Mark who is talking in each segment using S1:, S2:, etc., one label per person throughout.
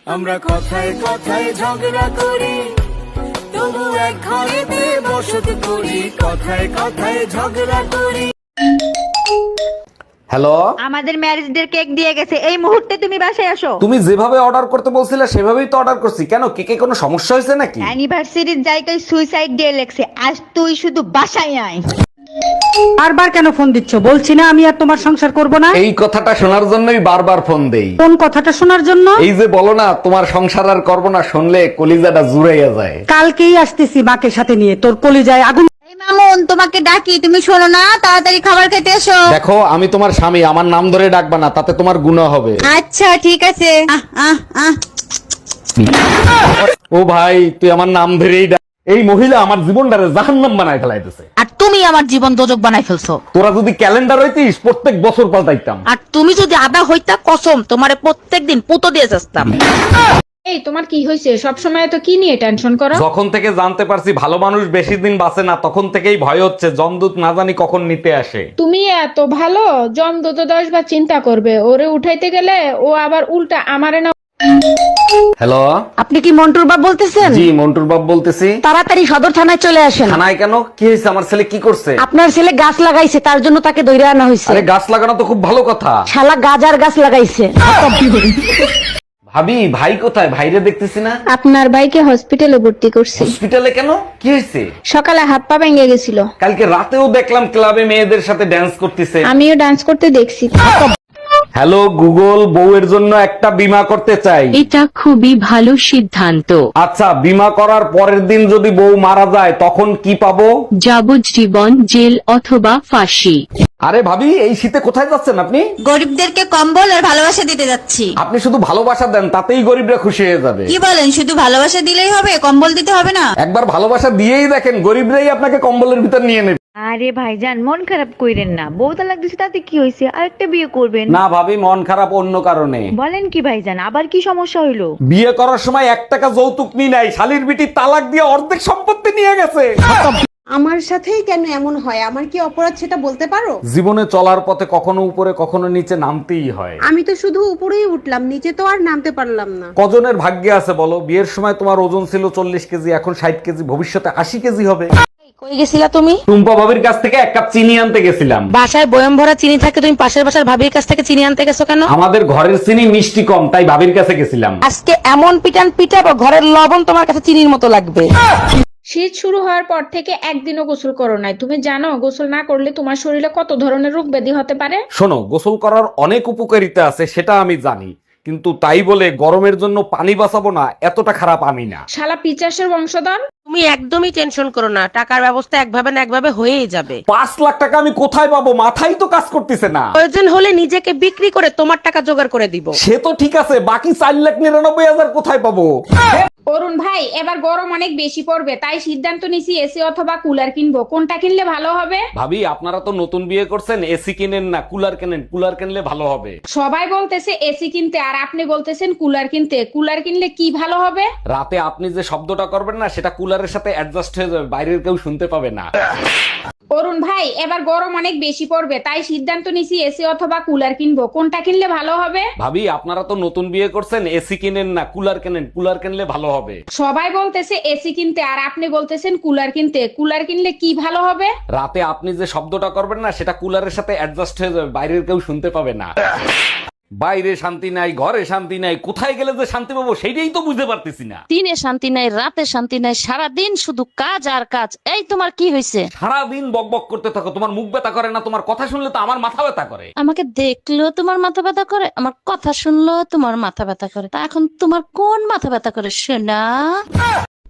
S1: আমরা কথায় কথায় ঝগড়া করি, তবু এক ঘরেতে বসত করি। কথায় কথায় ঝগড়া করি।
S2: হ্যালো,
S3: আমাদের ম্যারেজ ডে কেক দিয়ে গেছে, এই মুহূর্তে তুমি বাসায় আসো।
S2: তুমি যেভাবে অর্ডার করতে বলছিলে সেভাবেই তো অর্ডার করছি। কেন, কেকে কোনো সমস্যা হয়েছে নাকি?
S3: অ্যানিভার্সারির জায়গায় সুইসাইড ডে লেখছে, আজ তুই শুধু বাসায় আয়।
S4: বারবার কেন ফোন দিচ্ছ? বলছি না আমি আর তোমার সংসার করব না।
S2: এই কথাটা শোনার জন্যই বারবার ফোন দেই।
S4: কোন কথাটা শোনার জন্য?
S2: এই যে বলো না তোমার সংসার আর করবো না, শুনলে কলিজাটা জুড়াইয়া যায়।
S4: কালকেই আসতেছি মাকে সাথে নিয়ে, তোর কলিজায় আগুন।
S3: এই মামুন, তোমাকে ডাকি, তুমি শোনো না, তাড়াতাড়ি খাবার খেতে এসো।
S2: দেখো, আমি তোমার স্বামী, আমার নাম ধরে ডাকবা না, তাতে তোমার গুনাহ হবে।
S3: আচ্ছা ঠিক আছে।
S2: ও ভাই, তুই আমার নাম ধরেই ডাক। এই মহিলা আমার জীবনটারে জাহান্নাম বানায় ফেলাইতেছে।
S5: আর তুমি আমার জীবন দোজক বানাই ফেলছো।
S2: তোরা যদি ক্যালেন্ডার হইতিস প্রত্যেক বছর পাল্টাইতাম।
S5: আর তুমি যদি আদা হইতা, কসম তোমারে প্রত্যেকদিন পুতো দিয়ে যাস্তাম।
S6: এই তোমার কি হয়েছে? সব সময় তো কি নিয়ে টেনশন করো?
S2: যখন থেকে জানতে পারছি ভালো মানুষ বেশি দিন বাঁচে না, তখন থেকেই ভয় হচ্ছে জমদূত না জানি কখন নিতে আসে।
S6: তুমি এত ভালো, জমদূত 10 বার চিন্তা করবে। ওরে উঠাইতে গেলে ও আবার উল্টা আমারে না।
S2: হ্যালো,
S4: আপনি কি মন্টুর বাপ বলতেছেন?
S2: জি মন্টুর বাপ বলতেছি।
S4: তাড়াতাড়ি সদর থানায় চলে আসেন।
S2: থানায় কেন, কি হয়েছে? আমার ছেলে কি করছে?
S4: আপনার ছেলে গাছ লাগাইছে, তার জন্য তাকে ধরে আনা হয়েছে।
S2: আরে গাছ লাগানো তো খুব ভালো কথা।
S4: শালা গাজার গাছ লাগাইছে।
S2: ভাবি, ভাই কোথায়? ভাইরে দেখতেছি না।
S6: আপনার ভাইকে হসপিটালে ভর্তি করছি।
S2: হসপিটালে কেন, কি হয়েছে?
S6: সকালে হাত পা ভেঙে গেছিল।
S2: কালকে রাতেও দেখলাম ক্লাবে মেয়েদের সাথে ড্যান্স করতেছে।
S6: আমিও ডান্স করতে দেখছি।
S2: হ্যালো গুগল, বউয়ের জন্য একটা বীমা করতে চাই।
S7: এটা খুবই ভালো সিদ্ধান্ত।
S2: আচ্ছা, বীমা করার পরের দিন যদি বউ মারা যায় তখন কি পাবো?
S7: যাবজ্জীবন জেল অথবা ফাঁসি।
S2: আরে ভাবি, এই শীতে কোথায় যাচ্ছেন আপনি?
S3: গরিবদেরকে কম্বল আর ভালোবাসা দিতে যাচ্ছি।
S2: আপনি শুধু ভালোবাসা দেন, তাতেই গরিবরা খুশি হয়ে যাবে।
S3: কি বলেন, শুধু ভালোবাসা দিলেই হবে, কম্বল দিতে হবে না?
S2: একবার ভালোবাসা দিয়েই দেখেন, গরিবরাই আপনাকে কম্বলের ভিতর নিয়ে নেবে।
S3: আরে ভাইজান, মন খারাপ কইরেন না, বউ তালাক দিছে তাতে কি হয়েছে, আরেকটা বিয়ে করবেন।
S2: না ভাবি, মন খারাপ অন্য কারণে।
S3: বলেন কি ভাইজান, আবার কি সমস্যা হইলো?
S2: বিয়ে করার সময় 1 টাকা যৌতুক নি নাই, শালির বিটি তালাক দিয়ে অর্ধেক সম্পত্তি নিয়ে গেছে।
S8: আমার সাথেই কেন এমন হয়? আমার কি অপরাধ সেটা বলতে পারো?
S2: জীবনে চলার পথে কখনো উপরে কখনো নিচে নামতেই হয়।
S8: আমি তো শুধু উপরেই উঠলাম, নিচে তো আর নামতে পারলাম না।
S2: কজনের ভাগ্যে আছে বলো? বিয়ের সময় তোমার ওজন ছিল 40 কেজি, এখন 60 কেজি, ভবিষ্যতে 80 কেজি হবে।
S5: কই গেছিলা তুমি?
S2: টুম্পা ভাবির কাছ থেকে 1 কাপ চিনি আনতে গেছিলাম।
S5: বাসায় বয়ম ভরা চিনি থাকে, তুমি পাশের বাসার ভাবির কাছ থেকে চিনি আনতে গেছো কেন?
S2: আমাদের ঘরের চিনি মিষ্টি কম, তাই ভাবির কাছে গেছিলাম।
S5: আজকে এমন পিটান পিটাবো, ঘরের লবণ তোমার কাছে চিনির মতো লাগবে।
S6: শীত শুরু হওয়ার পর থেকে একদিনও গোসল করো নাই। তুমি জানো গোসল না করলে তোমার শরীরে কত ধরনের রোগ ব্যাধি হতে পারে?
S2: শোনো, গোসল করার অনেক উপকারিতা আছে, সেটা আমি জানি, কিন্তু তাই বলে গরমের জন্য পানি বাঁচাবো না, এতটা খারাপ আমি না।
S6: শালা পিচাসের বংশধর।
S5: তুমি একদমই টেনশন করো না, টাকার ব্যবস্থা একভাবে না একভাবে হয়েই যাবে।
S2: 5 লাখ টাকা আমি কোথায় পাবো? মাথাই তো কাজ করতেছে না।
S5: প্রয়োজন হলে নিজেকে বিক্রি করে তোমার টাকা জোগাড় করে দিব।
S2: সে তো ঠিক আছে, বাকি 4,99,000 কোথায় পাবো?
S6: অরুণ ভাই, এবার গরম অনেক বেশি পড়বে, তাই সিদ্ধান্ত নিছি এসি অথবা কুলার কিনবো। কোনটা কিনলে ভালো হবে?
S2: ভাবি, আপনারা তো নতুন বিয়ে করছেন, এসি কিনেন না, কুলার কেনেন। কুলার কিনলে ভালো হবে।
S6: সবাই বলতেছে এসি কিনতে, আর আপনি বলতেছেন কুলার কিনতে। কুলার কিনলে কি ভালো হবে?
S2: রাতে আপনি যে শব্দটা করবেন না, সেটা কুলারের সাথে অ্যাডজাস্ট হয়ে যাবে, বাইরের কেউ শুনতে পাবে না।
S6: অরুণ ভাই, এবার গরম অনেক বেশি পড়বে, তাই সিদ্ধান্ত নিছি এসি অথবা কুলার কিনবো। কোনটা কিনলে ভালো হবে?
S2: ভাবি, আপনারা তো নতুন বিয়ে করছেন, এসি কিনেন না, কুলার কেনেন। কুলার কিনলে ভালো হবে।
S6: সবাই বলতেছে এসি কিনতে, আর আপনি বলতেছেন কুলার কিনতে। কুলার কিনলে কি ভালো হবে?
S2: রাতে আপনি যে শব্দটা করবেন না, সেটা কুলারের সাথে অ্যাডজাস্ট হয়ে যাবে, বাইরের কেউ শুনতে পাবে না। বাইরে শান্তি নাই, ঘরে শান্তি নাই, কোথায় গেলে যে শান্তি পাবো সেইটাই তো বুঝতে পারতেছি না।
S7: দিনে শান্তি নাই, রাতে শান্তি নাই, সারাদিন শুধু কাজ আর কাজ। এই তোমার কি হয়েছে?
S2: সারাদিন বকবক করতে থাকো, তোমার মুখ ব্যথা করে না? তোমার কথা শুনলে তো আমার মাথা ব্যথা করে।
S7: আমাকে দেখলেও তোমার মাথা ব্যথা করে, আমার কথা শুনলেও তোমার মাথা ব্যথা করে। তা এখন তোমার কোন মাথা ব্যথা করে শোনা?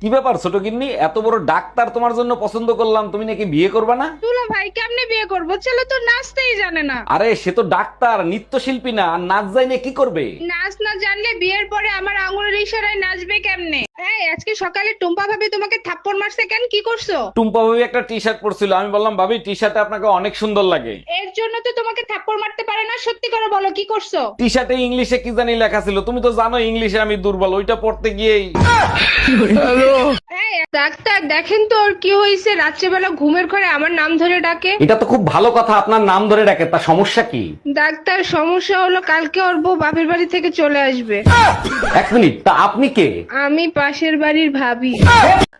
S2: কি ব্যাপার ছোট গিন্নি, এত বড় ডাক্তার তোমার জন্য পছন্দ করলাম, তুমি নাকি বিয়ে করবে না?
S6: দুলা ভাই, কেমনে বিয়ে করবো? ছেলে তো নাচতেই জানে না।
S2: আরে সে তো ডাক্তার, নৃত্যশিল্পী না, আর নাচ জানে কি করবে?
S6: নাচ না জানলে বিয়ের পরে আমার আঙুলের ইশারায় নাচবে কেমনে? এই আজকে সকালে টুম্পা ভাবি তোমাকে থাপ্পড় মারছে কেন? কি করছো?
S2: টুম্পা ভাবি একটা টি শার্ট পরছিল, আমি বললাম ভাবি টি শার্টে আপনাকে অনেক সুন্দর লাগে।
S6: এর জন্য তো তোমাকে থাপ্পড় মারতে পারে না। সত্যি করে বলো, কি করছো?
S2: টি শার্টে ইংলিশে কি জানি লেখা ছিল, তুমি তো জানো ইংলিশে আমি দুর্বল, ওইটা পড়তে গিয়েই।
S6: এই ডাক্তার দেখেন তো ওর কি হয়েছে, রাত্রেবেলা ঘুমের ঘরে আমার নাম ধরে ডাকে।
S2: এটা তো খুব ভালো কথা, আপনার নাম ধরে ডাকে, তা সমস্যা কি?
S6: ডাক্তার সমস্যা হলো কালকে ওর বউ বাপের বাড়ি থেকে চলে আসবে।
S2: এক মিনিট, তা আপনি কে?
S6: আমি পাশের বাড়ির ভাবি।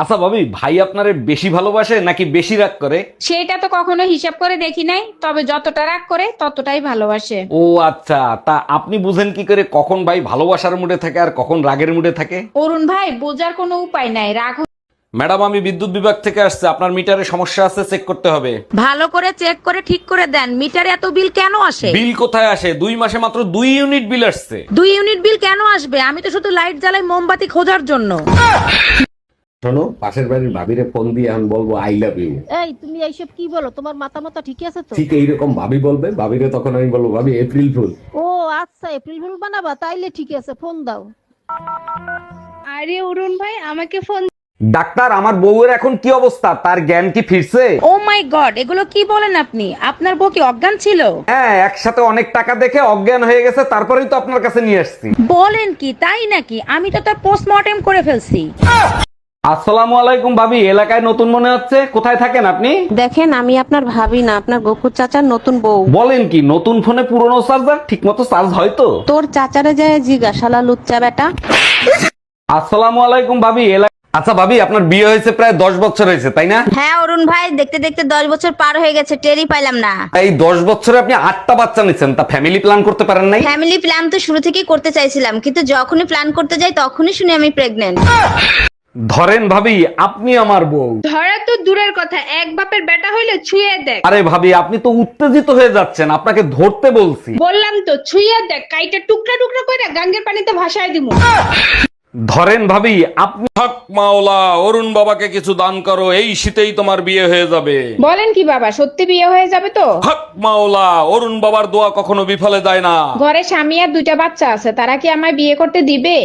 S2: আচ্ছা ভাবি, ভাই আপনারে বেশি ভালোবাসে নাকি বেশি রাগ করে?
S9: সেটা তো কখনো হিসাব করে দেখি নাই, তবে যতটা রাগ করে ততটাই ভালোবাসে।
S2: ও আচ্ছা, তা আপনি বুঝেন কি করে কখন ভাই ভালোবাসার মুডে থাকে আর কখন রাগের মুডে থাকে?
S9: অরুণ ভাই, বোঝার কোনো উপায় নাই। রাগ
S2: ম্যাডাম, আমি বিদ্যুৎ বিভাগ থেকে আসছে, আপনার মিটারে সমস্যা আছে, চেক করতে হবে।
S5: ভালো করে চেক করে ঠিক করে দেন, মিটারে এত বিল কেন আসে?
S2: বিল কোথায় আসে? 2 মাসে মাত্র 2 ইউনিট বিল আসছে।
S5: 2 ইউনিট বিল কেন আসবে? আমি তো শুধু লাইট জ্বালাই মোমবাতি খোঁজার জন্য।
S2: শোনো, পাশের বাড়ির ভাবিরে ফোন দিয়ে আমি বলবো আই লাভ ইউ।
S7: এই তুমি এইসব কি বলো? তোমার মাথা ঠিক আছে তো?
S2: ঠিক এইরকম ভাবি বলবে, ভাবিরে তখন আমি বলবো ভাবি এপ্রিল ফুল।
S7: ও আচ্ছা, এপ্রিল ফুল বানাবা? তাইলে ঠিক আছে, ফোন দাও।
S6: আরে অরুণ ভাই, আমাকে ফোন।
S2: ডাক্তার, আমার বউয়ের এখন কি অবস্থা? তার জ্ঞান কি ফিরছে?
S5: ও মাই গড, এগুলো কি বলেন আপনি? আপনার বউ কি অজ্ঞান ছিল?
S2: হ্যাঁ, একসাথে অনেক টাকা দেখে অজ্ঞান হয়ে গেছে, তারপরেই তো আপনার কাছে নিয়ে আসছি।
S5: বলেন কি, তাই নাকি? আমি তো তার পোস্টমর্টেম করে ফেলছি।
S2: আসসালামু আলাইকুম ভাবি, এলাকায় নতুন মনে হচ্ছে, কোথায় থাকেন আপনি?
S5: দেখেন, আমি আপনার ভাবি না, আপনার গফুর চাচার নতুন বউ।
S2: বলেন কি, নতুন ফোনে পুরনো চার্জার ঠিক মতো চার্জ হয় তো?
S5: তোর চাচারে যায় জিজ্ঞাসালা লুচ্চা বেটা।
S2: আসসালামু আলাইকুম ভাবি, আচ্ছা ভাবি, আপনার বিয়ে হয়েছে প্রায় 10 বছর হয়েছে, তাই না?
S10: হ্যাঁ অরুণ ভাই, দেখতে দেখতে 10 বছর পার হয়ে গেছে, টেরই পাইলাম না।
S2: এই 10 বছরে আপনি 8টা বাচ্চা নিচ্ছেন, তা ফ্যামিলি প্ল্যান করতে পারেন নাই?
S10: ফ্যামিলি প্ল্যান তো শুরু থেকেই করতে চাইছিলাম, কিন্তু যখনই প্ল্যান করতে যাই তখনই শুনি আমি প্রেগনেন্ট।
S2: ধরেন ভাবি, আপনি আমার বউ।
S6: ধরা তো দূরের কথা, এক বাপের বেটা হইলে ছুঁয়ে দেখ।
S2: আরে ভাবি, আপনি তো উত্তেজিত হয়ে যাচ্ছেন, আপনাকে ধরতে বলছি।
S6: বললাম তো ছুঁয়ে দেখ, কাইটা টুকরা টুকরা করে গাঙ্গের পানিতে ভাসায় দিমু।
S2: ধরেন ভাবি, আপনি হক মাওলা, অরুণ বাবাকে কিছু দান করো, এই শীতেই তোমার বিয়ে হয়ে যাবে।
S9: বলেন কি বাবা, সত্যি বিয়ে হয়ে যাবে তো?
S2: হক মাওলা, অরুণ বাবার দোয়া কখনো বিফলে যায় না।
S9: ঘরে স্বামী আর 2টা বাচ্চা আছে, তারা কি আমায় বিয়ে করতে দিবে?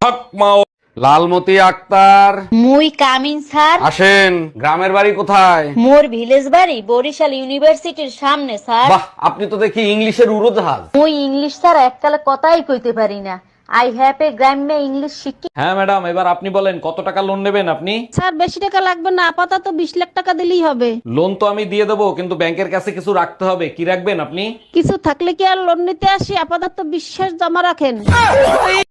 S2: হক মাওলা। লালমতি আক্তার,
S10: মুই কামিন স্যার।
S2: আসেন। গ্রামের বাড়ি কোথায়?
S10: মোর ভিলেজ বাড়ি বরিশাল ইউনিভার্সিটির সামনে স্যার।
S2: বাহ, আপনি তো দেখি ইংলিশের উড়োজাহাজ।
S10: মুই ইংলিশ স্যার এককালে কথাই কইতে পারি না। আই হ্যাভ এ গ্রাম্য ইংলিশ শিখি।
S2: হ্যাঁ ম্যাডাম, এবার আপনি বলেন কত টাকা লোন নেবেন আপনি?
S7: স্যার বেশি টাকা লাগবে না, আপাতত 20 লাখ টাকা দিলেই হবে।
S2: লোন তো আমি দিয়ে দেবো, কিন্তু ব্যাংকের কাছে কিছু রাখতে হবে। কি রাখবেন আপনি?
S7: কিছু থাকলে কি আর লোন নিতে আসি? আপাতত বিশ্বাস জমা রাখেন।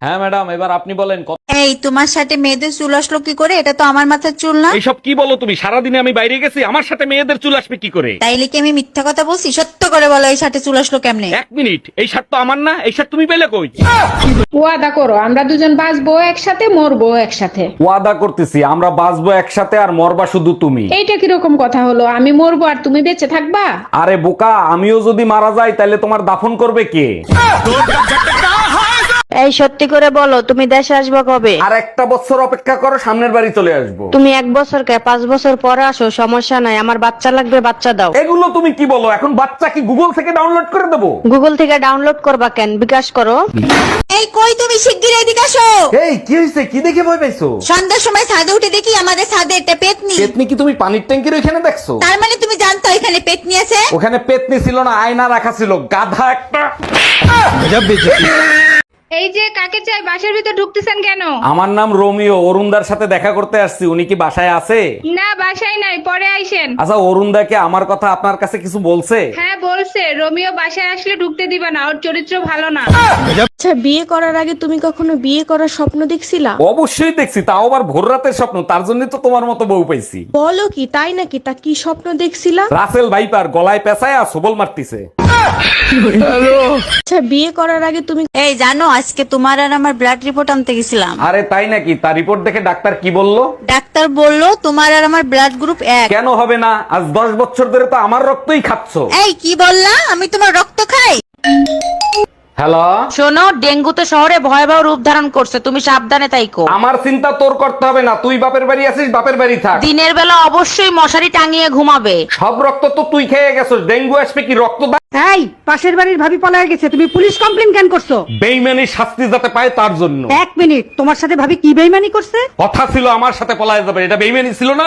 S2: হ্যাঁ ম্যাডাম, এবার আপনি বলেন কত।
S10: এই তোমার সাথে মেয়েদের চুল আসলো কি করে? এটা তো আমার মাথার চুল না।
S2: এইসব কি বলো তুমি? সারাদিনে আমি বাইরে গেছি, আমার সাথে মেয়েদের চুল আসবে কি করে?
S10: তাইলে কি আমি মিথ্যা কথা বলছি? সত্য করে বলো, এই সাথে চুল আসলো কেমনে?
S2: এক মিনিট, এই শার্ট তো আমার না, এই শার্ট তুমি পেলে কই?
S9: ওয়াদা করো, আমরা দুজন বাঁচবো একসাথে, মরবো একসাথে।
S2: ওয়াদা করতেছি, আমরা বাঁচবো একসাথে আর মরবা শুধু তুমি।
S9: এইটা কিরকম কথা হলো? আমি মরবো আর তুমি বেঁচে থাকবা?
S2: আরে বোকা, আমিও যদি মারা যাই তাহলে তোমার দাফন করবে কে?
S10: এই সত্যি করে বলো, তুমি দেশে আসবে কবে?
S2: আর একটা বছর অপেক্ষা করো, সামনের বাড়ি চলে আসবো।
S10: তুমি 1 বছর কে 5 বছর পরে আসো, সমস্যা নাই। আমার বাচ্চা লাগবে, বাচ্চা দাও।
S2: এগুলো তুমি কি বলো? এখন বাচ্চা কি গুগল থেকে ডাউনলোড করে দেবো?
S10: গুগল থেকে ডাউনলোড করবা কেন? বিকাশ করো। এই কই তুমি? শিগগির এদিকে আসো।
S2: এই কি হয়েছে? কি দেখে ভয় পাইছো?
S10: সন্ধ্যার সময় ছাদে উঠে দেখি আমাদের ছাদে একটা পেতনি।
S2: পেতনি কি তুমি পানির ট্যাঙ্কির ওইখানে দেখছো?
S10: তার মানে তুমি জানতো এখানে পেতনি আছে?
S2: ওখানে পেতনি ছিল না, আয়না রাখা ছিল, গাধা একটা।
S6: এই যে কাকে চাই, বাসার ভিতর ঢুকতেছেন কেন?
S2: আমার নাম রোমিও, অরুণদার সাথে দেখা করতে আসছি। উনি কি বাসায় আছে?
S6: না, বাসায় নাই, পরে আইসেন।
S2: আচ্ছা, অরুণদাকে আমার কথা আপনার কাছে কিছু বলছে?
S6: হ্যাঁ বলছে, রোমিও বাসায় আসলে ঢুকতে দিবা না, ওর চরিত্র ভালো না।
S7: আচ্ছা, বিয়ে করার আগে তুমি কখনো বিয়ে করার স্বপ্ন দেখছিলা?
S2: অবশ্যই দেখছি, তাও আবার ভোর রাতের স্বপ্ন। তার জন্য তো তোমার মতো বউ পাইছি।
S7: বলো কি, তাই নাকি? তা কি স্বপ্ন দেখছিলা?
S2: রাসেল ভাইপার গলায় পেঁচায় আর সবল মারতিছে।
S7: আচ্ছা, বিয়ে করার আগে তুমি
S10: এই জানো, আজকে তোমার আর আমার ব্লাড রিপোর্ট আনতে গেছিলাম।
S2: আরে তাই নাকি? তার রিপোর্ট দেখে ডাক্তার কি বললো?
S10: ডাক্তার বললো তোমার আর আমার ব্লাড গ্রুপ 1।
S2: কেন হবে না? আজ 10 বছর ধরে তো আমার রক্তই খাচ্ছ।
S10: এই কি বললা? আমি তোমার রক্ত খাই?
S2: হ্যালো,
S5: শোনো, ডেঙ্গু তো শহরে ভয়াবহ রূপ ধারণ করছে, তুমি সাবধানে তাইকো।
S2: আমার চিন্তা তোর করতে হবে না। তুই বাপের বাড়ি আছিস, বাপের বাড়ি থাক।
S5: দিনের বেলা অবশ্যই মশারি টাঙিয়ে ঘুমাবে।
S2: সব রক্ত তো তুই খেয়ে গেছিস, ডেঙ্গু আসবে কি রক্ত
S4: এই পাশের বাড়ির ভাবি পলায় গেছে, তুমি পুলিশ কমপ্লেন কেন করছো?
S2: বেইমানি শাস্তি যাতে পায় তার জন্য।
S4: 1 মিনিট, তোমার সাথে ভাবি কি বেইমানি করছে?
S2: কথা ছিল আমার সাথে পলায় যাবে, এটা বেইমানি ছিল না?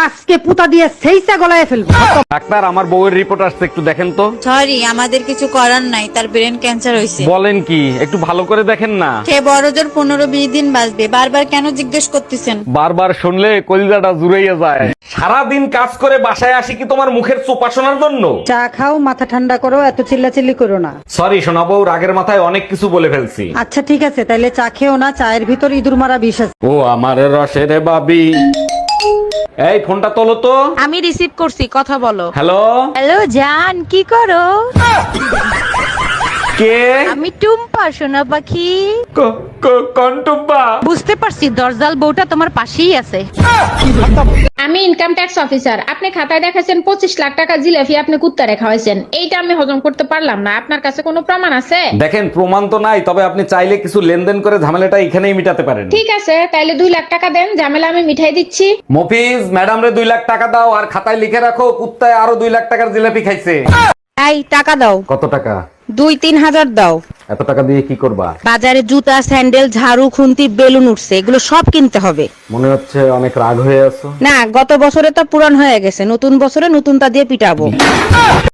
S4: আজকে পুতা দিয়ে সেইসা গলায় ফেলবো।
S2: ডাক্তার, আমার বউয়ের রিপোর্ট আসছে, একটু দেখেন তো।
S11: সরি, আমাদের কিছু করার নাই, তার ব্রেন ক্যান্সার হয়েছে।
S2: বলেন কি? একটু ভালো করে দেখেন না।
S11: সে বড় জোর 15-20 দিন বাঁচবে। বারবার কেন জিজ্ঞেস করতেছেন?
S2: বারবার শুনলে কলিজাটা জুড়াইয়া যায়। সারাদিন কাজ করে বাসায় আসি কি তোমার মুখের চোপা শোনার জন্য?
S4: চা খাও, মাথা ঠান্ডা করো, এত চিল্লাচিল্লি করো না।
S2: সরি সোনা বউ, রাগের মাথায় অনেক কিছু বলে ফেলছি।
S4: আচ্ছা ঠিক আছে, তাইলে চা খেও না, চায়ের ভিতর ইঁদুর মারা বিষ আছে।
S2: ও আমার রসের বাবি। এই ফোনটা তোলো তো।
S5: আমি রিসিভ করছি, কথা বলো।
S2: হ্যালো।
S7: হ্যালো জান, কি করো?
S2: কে?
S7: আমি টুম্পা, সোনা পাখি।
S2: কন্টুব্বা।
S7: বুঝতে পারছি, দরজাল বউটা তোমার পাশেই আছে।
S9: আমি ইনকাম ট্যাক্স অফিসার। আপনি খাতায় দেখাছেন 25 লাখ টাকা জিলাপি আপনি কুত্তারে খাওয়াইছেন। এইটা আমি হজম করতে পারলাম না। আপনার কাছে কোনো প্রমাণ আছে?
S2: দেখেন, প্রমাণ তো নাই, তবে আপনি চাইলে কিছু লেনদেন করে ঝামেলাটা এখানেই মিটাতে পারেন।
S9: ঠিক আছে, তাইলে 2 লাখ টাকা দেন, ঝামেলা আমি মিঠাই দিচ্ছি।
S2: মফিজ, ম্যাডাম রে 2 লাখ টাকা দাও, আর খাতায় লিখে রাখো কুত্তায় আরো 2 লাখ টাকার জিলাপি খাইছে।
S5: এই টাকা দাও।
S2: কত টাকা?
S5: 2-3 হাজার দাও।
S2: এত টাকা দিয়ে কি করবা?
S5: বাজারে জুতা, স্যান্ডেল, ঝাড়ু, খুন্তি, বেলুন উঠছে, এগুলো সব কিনতে হবে।
S2: মনে হচ্ছে অনেক রাগ হয়ে আছো।
S5: না, গত বছরে তো পুরান হয়ে গেছে, নতুন বছরে নতুনটা দিয়ে পিটাবো।